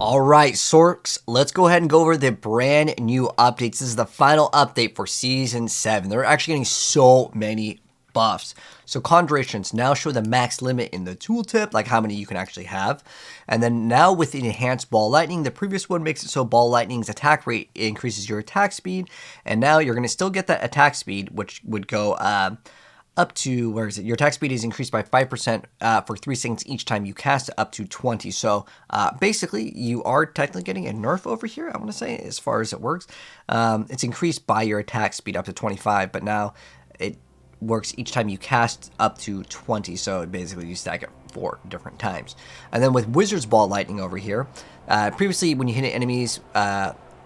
Alright, Sorks, let's go ahead and go over the brand new updates. This is the final update for Season 7. They're actually getting so many buffs. So Conjurations now show the max limit in the tooltip, like how many you can actually have. And then now with the Enhanced Ball Lightning, the previous one makes it so Ball Lightning's attack rate increases your attack speed. And now you're going to still get that attack speed, which would go up to, where is it? Your attack speed is increased by 5% for 3 seconds each time you cast it, up to 20. So basically, you are technically getting a nerf over here, I want to say, as far as it works. It's increased by your attack speed up to 25, but now it works each time you cast up to 20. So basically, you stack it 4 different times. And then with Wizard's Ball Lightning over here, previously when you hit enemies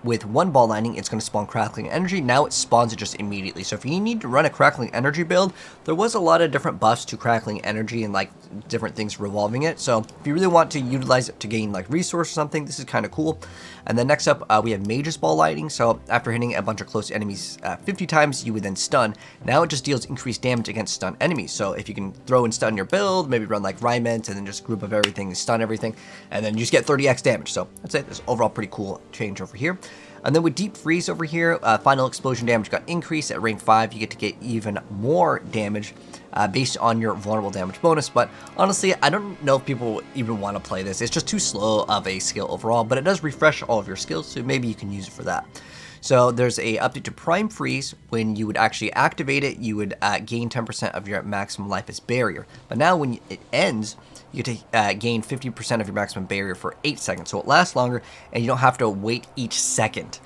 with 1 ball lightning, it's going to spawn Crackling Energy. Now it spawns it just immediately. So if you need to run a Crackling Energy build, there was a lot of different buffs to Crackling Energy and like different things revolving it. So if you really want to utilize it to gain like resource or something, this is kind of cool. And then next up, we have Mage's Ball Lightning. So after hitting a bunch of close enemies 50 times, you would then stun. Now it just deals increased damage against stun enemies. So if you can throw and stun your build, maybe run like Ryment and then just group of everything and stun everything, and then you just get 30x damage. So that's it. It's overall pretty cool change over here. And then with Deep Freeze over here, final explosion damage got increased. At rank 5, you get to get even more damage based on your vulnerable damage bonus. But honestly, I don't know if people even want to play this. It's just too slow of a skill overall, but it does refresh all of your skills, so maybe you can use it for that. So there's a update to Prime Freeze. When you would actually activate it, you would gain 10% of your maximum life as barrier. But now when it ends, you get to gain 50% of your maximum barrier for 8 seconds. So it lasts longer, and you don't have to wait each second.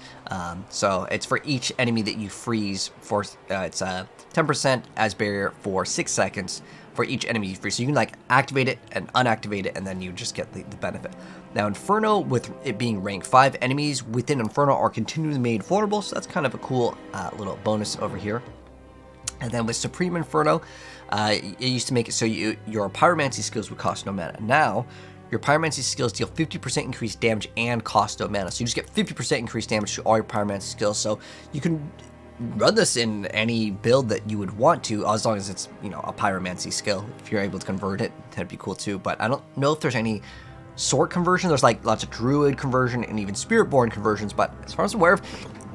So it's for each enemy that you freeze for, it's 10% as barrier for 6 seconds for each enemy you freeze. So you can like activate it and unactivate it, and then you just get the benefit. Now Inferno, with it being rank 5, enemies within Inferno are continually made vulnerable. So that's kind of a cool little bonus over here. And then with Supreme Inferno, it used to make it so your Pyromancy skills would cost no mana. Now, your Pyromancy skills deal 50% increased damage and cost no mana. So you just get 50% increased damage to all your Pyromancy skills. So you can run this in any build that you would want to, as long as it's, you know, a Pyromancy skill. If you're able to convert it, that'd be cool too. But I don't know if there's any sort conversion. There's like lots of Druid conversion and even Spiritborn conversions. But as far as I'm aware of,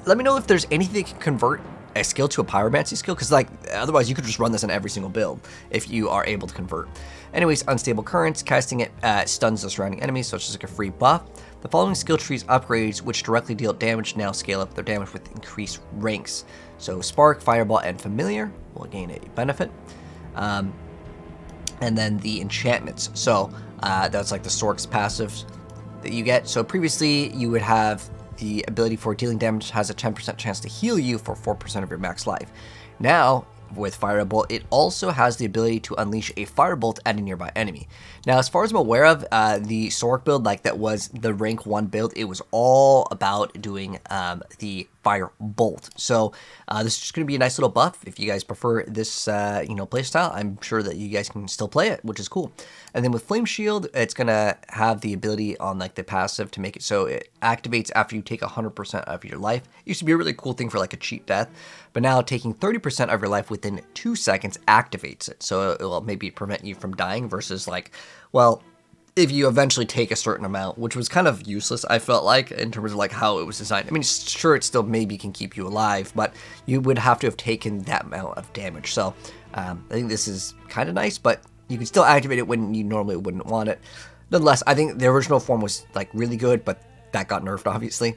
let me know if there's anything that can convert a skill to a Pyromancy skill, because like otherwise you could just run this in every single build if you are able to convert. Anyways, Unstable Currents, casting it stuns the surrounding enemies, so it's just like a free buff. The following skill trees upgrades which directly deal damage now scale up their damage with increased ranks. So Spark, Fireball, and Familiar will gain a benefit. And then the enchantments. So that's like the Sork's passives that you get. So previously you would have the ability for dealing damage has a 10% chance to heal you for 4% of your max life. Now, with Firebolt, it also has the ability to unleash a Firebolt at a nearby enemy. Now, as far as I'm aware of, the Sork build, like that was the rank 1 build, it was all about doing the Firebolt. So this is just going to be a nice little buff. If you guys prefer this, playstyle, I'm sure that you guys can still play it, which is cool. And then with Flame Shield, it's going to have the ability on like the passive to make it so it activates after you take 100% of your life. It used to be a really cool thing for like a cheat death, but now taking 30% of your life within 2 seconds activates it. So it will maybe prevent you from dying versus like, well, if you eventually take a certain amount, which was kind of useless, I felt like, in terms of like how it was designed. I mean, sure, it still maybe can keep you alive, but you would have to have taken that amount of damage. So I think this is kind of nice, but you can still activate it when you normally wouldn't want it. Nonetheless, I think the original form was like really good, but that got nerfed, obviously.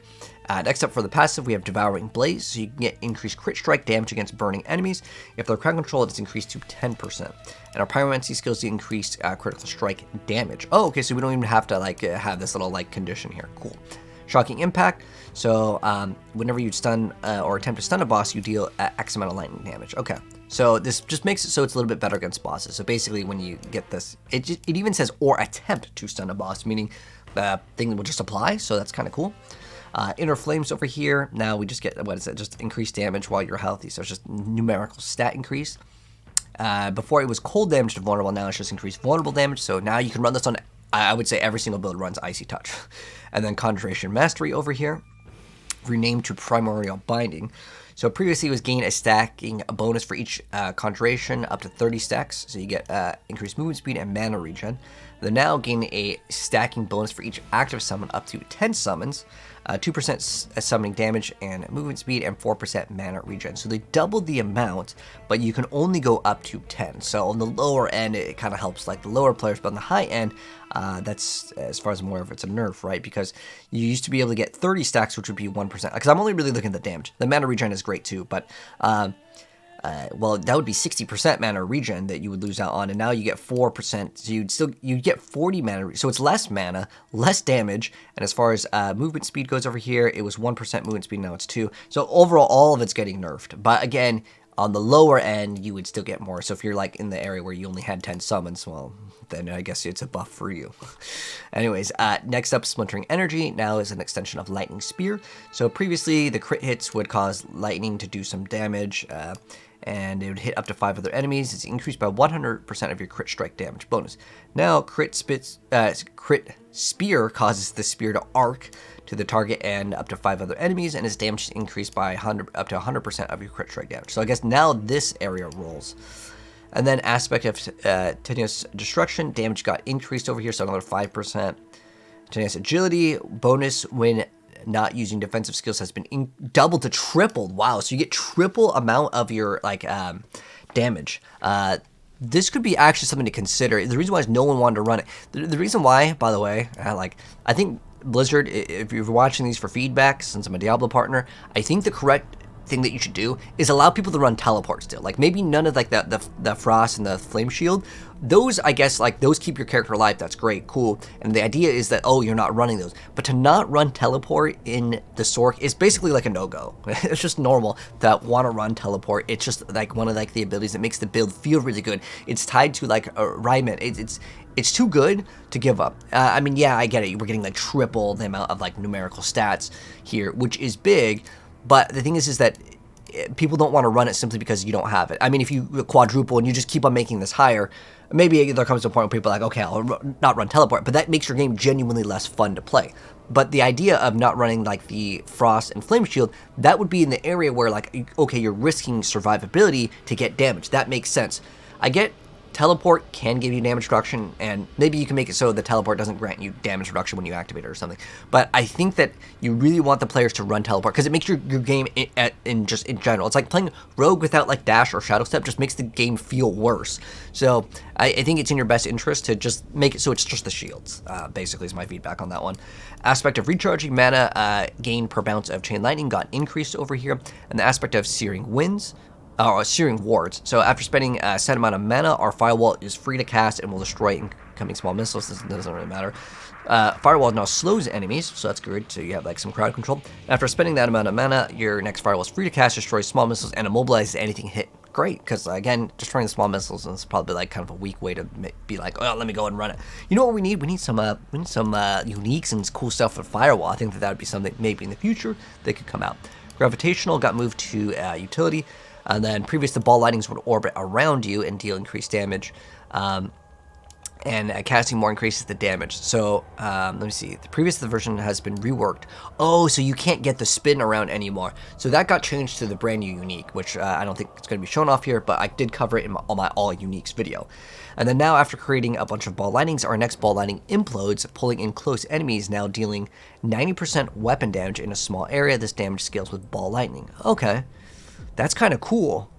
Next up for the passive, we have Devouring Blaze, so you can get increased crit strike damage against burning enemies. If they're crowd control, it's increased to 10%. And our Pyromancy skills do increase critical strike damage. Oh, okay, so we don't even have to like have this little like condition here. Cool. Shocking Impact, so whenever you stun or attempt to stun a boss, you deal X amount of lightning damage. Okay, so this just makes it so it's a little bit better against bosses. So basically when you get this, it even says or attempt to stun a boss, meaning the thing will just apply, so that's kind of cool. Inner Flames over here, now we just get, what is it, just increased damage while you're healthy, so it's just numerical stat increase. Before it was cold damage to vulnerable, now it's just increased vulnerable damage, so now you can run this on, I would say every single build runs Icy Touch. And then Conjuration Mastery over here, renamed to Primordial Binding. So previously it was gain a stacking a bonus for each conjuration up to 30 stacks, so you get increased movement speed and mana regen. They now gain a stacking bonus for each active summon up to 10 summons, 2% summoning damage and movement speed, and 4% mana regen. So they doubled the amount, but you can only go up to 10. So on the lower end, it kind of helps like the lower players, but on the high end, that's as far as I'm aware of, it's a nerf, right? Because you used to be able to get 30 stacks, which would be 1%. Because I'm only really looking at the damage. The mana regen is great too, but well, that would be 60% mana regen that you would lose out on, and now you get 4%, so you'd get 40 mana, so it's less mana, less damage, and as far as movement speed goes over here, it was 1% movement speed, now it's 2, so overall, all of it's getting nerfed, but again, on the lower end, you would still get more, so if you're like in the area where you only had 10 summons, well, then I guess it's a buff for you. Anyways, next up, Splintering Energy now is an extension of Lightning Spear, so previously, the crit hits would cause lightning to do some damage, and it would hit up to 5 other enemies. It's increased by 100% of your crit strike damage bonus. Now, crit spear causes the spear to arc to the target and up to 5 other enemies, and its damage is increased by up to 100% of your crit strike damage. So I guess now this area rolls. And then aspect of Tenuous Destruction, damage got increased over here, so another 5%. Tenuous Agility, bonus when not using defensive skills has been doubled to tripled. Wow, so you get triple amount of your like damage. This could be actually something to consider. The reason why is no one wanted to run it. The reason why, by the way, I think Blizzard, if you're watching these for feedback, since I'm a Diablo partner, I think the correct thing that you should do is allow people to run teleport still. Like maybe none of like the frost and the flame shield. Those, I guess, like those keep your character alive. That's great, cool. And the idea is that, oh, you're not running those. But to not run teleport in the Sorc is basically like a no-go. It's just normal to want to run teleport. It's just like one of like the abilities that makes the build feel really good. It's tied to like a Ryman. It's too good to give up. I mean, yeah, I get it. We're getting like triple the amount of like numerical stats here, which is big. But the thing is that people don't want to run it simply because you don't have it. I mean, if you quadruple and you just keep on making this higher, maybe there comes to a point where people are like, okay, I'll not run teleport, but that makes your game genuinely less fun to play. But the idea of not running like the frost and flame shield, that would be in the area where like, okay, you're risking survivability to get damage. That makes sense. I get teleport can give you damage reduction, and maybe you can make it so the teleport doesn't grant you damage reduction when you activate it or something. But I think that you really want the players to run teleport because it makes your game in general. It's like playing Rogue without like dash or shadow step just makes the game feel worse. So I think it's in your best interest to just make it so it's just the shields. Basically, is my feedback on that one. Aspect of recharging mana gain per bounce of chain lightning got increased over here, and the aspect of searing winds. Searing wards. So after spending a set amount of mana, our Firewall is free to cast and will destroy incoming small missiles. This doesn't really matter. Firewall now slows enemies, so that's good. So you have like some crowd control. After spending that amount of mana, your next Firewall is free to cast, destroys small missiles, and immobilizes anything hit. Great, because again, destroying the small missiles is probably like kind of a weak way to be like, oh, let me go and run it. You know what we need? We need some uniques and cool stuff with Firewall. I think that would be something maybe in the future that could come out. Gravitational got moved to utility. And then previously, the ball lightnings would orbit around you and deal increased damage. And casting more increases the damage. So, let me see. The previous version has been reworked. Oh, so you can't get the spin around anymore. So that got changed to the brand new unique, which I don't think it's going to be shown off here, but I did cover it in my all uniques video. And then now, after creating a bunch of ball lightnings, our next ball lightning implodes, pulling in close enemies, now dealing 90% weapon damage in a small area. This damage scales with ball lightning. Okay. That's kind of cool.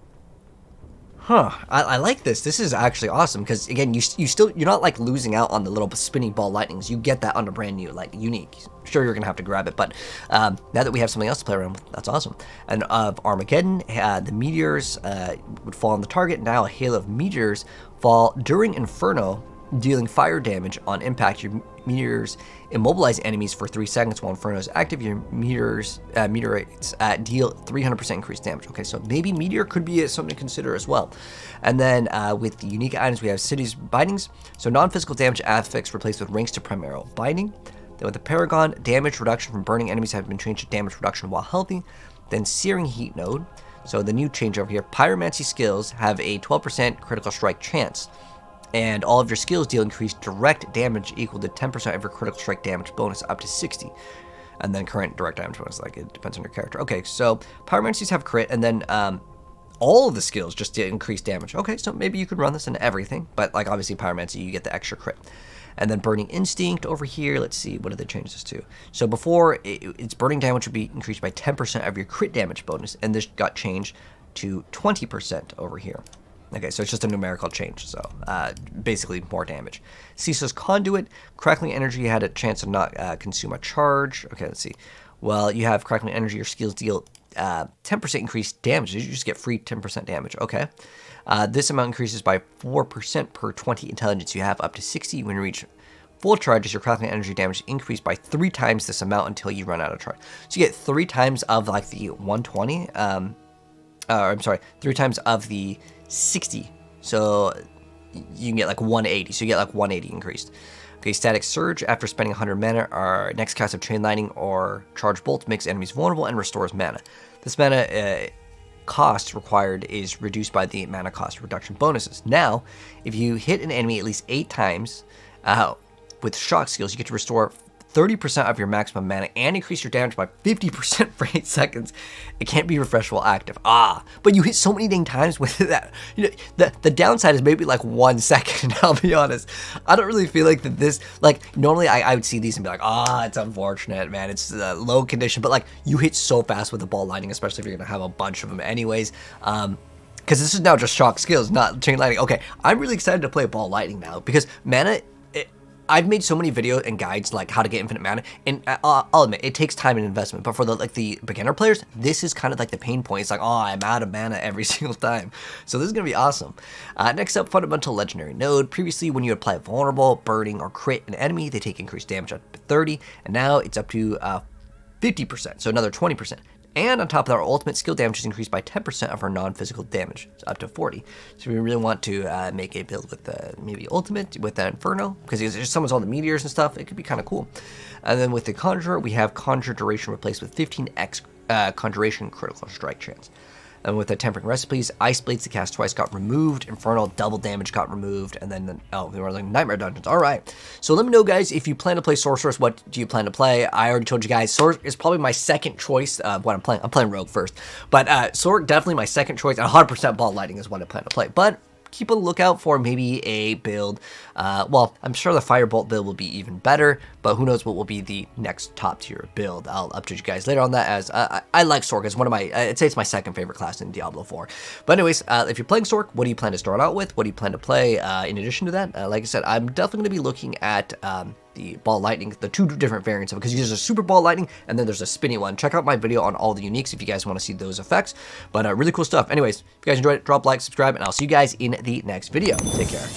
Huh. I like this. This is actually awesome because, again, you're not like losing out on the little spinning ball lightnings. You get that on a brand new, like, unique. Sure, you're going to have to grab it, but now that we have something else to play around with, that's awesome. And of Armageddon, the meteors would fall on the target. Now a hail of meteors fall during Inferno, dealing fire damage on impact. Your meteors immobilize enemies for 3 seconds while Inferno is active. Your meteorites deal 300% increased damage. Okay, so maybe Meteor could be something to consider as well. And then with the unique items, we have City's Bindings. So non-physical damage affix replaced with ranks to Primero Binding. Then with the Paragon, damage reduction from burning enemies have been changed to damage reduction while healthy. Then Searing Heat Node. So the new change over here, Pyromancy skills have a 12% critical strike chance. And all of your skills deal increased direct damage equal to 10% of your critical strike damage bonus up to 60. And then current direct damage bonus, like it depends on your character. Okay, so Pyromancies have crit, and then all of the skills just did increase damage. Okay, so maybe you could run this in everything, but like obviously Pyromancy, you get the extra crit. And then Burning Instinct over here, let's see, what did they change this to? So before, its burning damage would be increased by 10% of your crit damage bonus, and this got changed to 20% over here. Okay, so it's just a numerical change, so basically more damage. Ceaseless Conduit, Crackling Energy had a chance to not consume a charge. Okay, let's see. Well, you have Crackling Energy, your skills deal 10% increased damage. You just get free 10% damage. Okay. This amount increases by 4% per 20 intelligence you have, up to 60. When you reach full charges, your Crackling Energy damage increased by 3 times this amount until you run out of charge. So you get 3 times of like the 120. I'm sorry, 3 times of the 60. So you can get like 180. So you get like 180 increased. Okay, Static Surge. After spending 100 mana, our next cast of Chain Lightning or Charge Bolt makes enemies vulnerable and restores mana. This mana cost required is reduced by the mana cost reduction bonuses. Now, if you hit an enemy at least 8 times with shock skills, you get to restore 30% of your maximum mana and increase your damage by 50% for 8 seconds. It can't be refreshed while active. But you hit so many dang times with that. You know, the downside is maybe like 1 second, I'll be honest. I don't really feel like that this, like, normally I would see these and be like, it's unfortunate, man. It's low condition. But, like, you hit so fast with the ball lightning, especially if you're going to have a bunch of them anyways. Because this is now just shock skills, not chain lightning. Okay, I'm really excited to play ball lightning now because mana... I've made so many videos and guides like how to get infinite mana, and I'll admit it takes time and investment. But for the beginner players, this is kind of like the pain point. It's like, I'm out of mana every single time. So this is gonna be awesome. Next up, Fundamental Legendary Node. Previously, when you apply Vulnerable, Burning, or Crit an enemy, they take increased damage up to 30, and now it's up to 50%, so another 20%. And on top of that, our ultimate skill damage is increased by 10% of our non-physical damage, so up to 40. So we really want to make a build with maybe ultimate with that Inferno, because it just summons all the meteors and stuff. It could be kind of cool. And then with the Conjurer, we have Conjure Duration replaced with 15x Conjuration critical strike chance. And with the Tempering Recipes, Ice Blades to cast twice got removed, Infernal double damage got removed, and then, we were like Nightmare Dungeons. All right. So let me know, guys, if you plan to play Sorceress, what do you plan to play? I already told you guys, Sorceress is probably my second choice of what I'm playing. I'm playing Rogue first. But Sorceress, definitely my second choice, and 100% Ball Lightning is what I plan to play. But keep a lookout for maybe a build. Well, I'm sure the Firebolt build will be even better, but who knows what will be the next top tier build. I'll update you guys later on that, as I like Sorc. It's one of my, I'd say it's my second favorite class in Diablo 4. But anyways, if you're playing Sorc, what do you plan to start out with? What do you plan to play in addition to that? Like I said, I'm definitely going to be looking at the Ball Lightning, the 2 different variants of it, because there's a Super Ball Lightning and then there's a spinny one. Check out my video on all the uniques if you guys want to see those effects. But really cool stuff. Anyways, if you guys enjoyed it, drop a like, subscribe, and I'll see you guys in the next video. Take care.